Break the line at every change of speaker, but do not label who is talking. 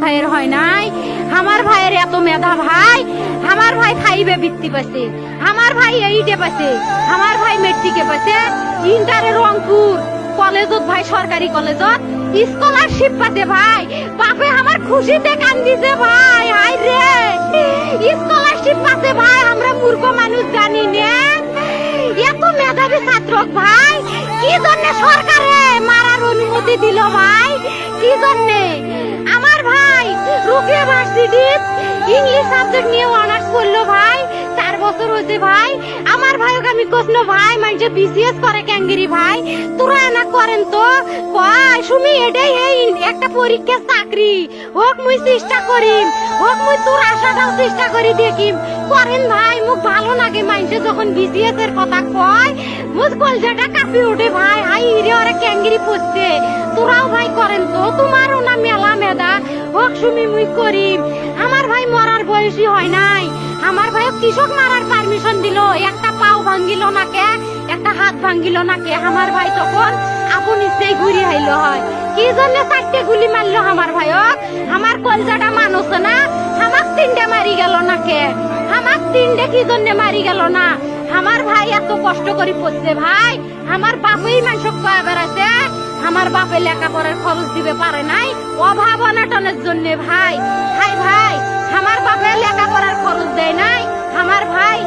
ভাইয়ের হয় নাই। আমার ভাইয়ের এত মেধা ভাই, আমার ভাই খাইবে বৃত্তি পাইছে, আমার ভাই এইটে পাইছে, আমার ভাই মেট্রিকে পাইছে, ইন্টারে রংপুর কলেজত ভাই, সরকারি কলেজত স্কলারশিপ পাতে ভাই। বাপে আমার খুশিতে কান্দিছে ভাই, হাই রে স্কলারশিপ পাতে ভাই। আমরা মূর্খ মানুষ জানি না এত মেধাবী ছাত্র ভাই কি জন্য সরকারে মারার অনুমতি দিল ভাই, কি জন্য? আমার ভাই রুকিয়া ভার্সিটি ইংলিশ সাবজেক্ট নিয়ে অনার্স করলো ভাই, 4 বছর হয়েছে ভাই। আমার ভাইকে আমি কইল ভাই মানে বিসিএস করে ক্যাঙ্গেরি ভাই, তোরা না করেন তো কয় সুমি এটাই এই একটা পরীক্ষা চাকরি হোক, মুই চেষ্টা করিম, হোক মুই তোর আশাটাও চেষ্টা করি দেখিম। করেন ভাই, মুখ ভালো লাগে মাইনছে যখন বিসিএস এর কথা কয়, মুখ কলজাটা কাঁপি ওঠে ভাই, হাই রে ওরা ক্যাঙ্গেরি পড়ছে। তোরাও ভাই করেন তো, তোমারও না মেলা মেধা, হোক সুমি মুই করিম। আমার ভাই মরার বয়সী হয় নাই, আমার ভাই কৃষক মারার পারমিশন দিল, একটা পাও ভাঙ্গিল না কে, একটা হাত ভাঙ্গিল না কে। আমার ভাই তখন আপন ইচ্ছেই ঘুরি আইলো হয়, কি জন্য 4টে গুলি মারলো আমার ভাইক? আমার কলজাটা মানুষ না, আমার 3টে মারি গেল না কে, আমার 3টে কি জন্য মারি গেল না? আমার ভাই এত কষ্ট করে পড়ছে ভাই, আমার বাপই মানুষ কয়ে বেড়াচ্ছে, আমার বাপে লেখাপড়ার খরচ দিবে পারে নাই, অভাব অনাটনের জন্য ভাই। হাই ভাই, আমার বাপে লেখাপড়ার খরচ দেয় নাই, আমার ভাই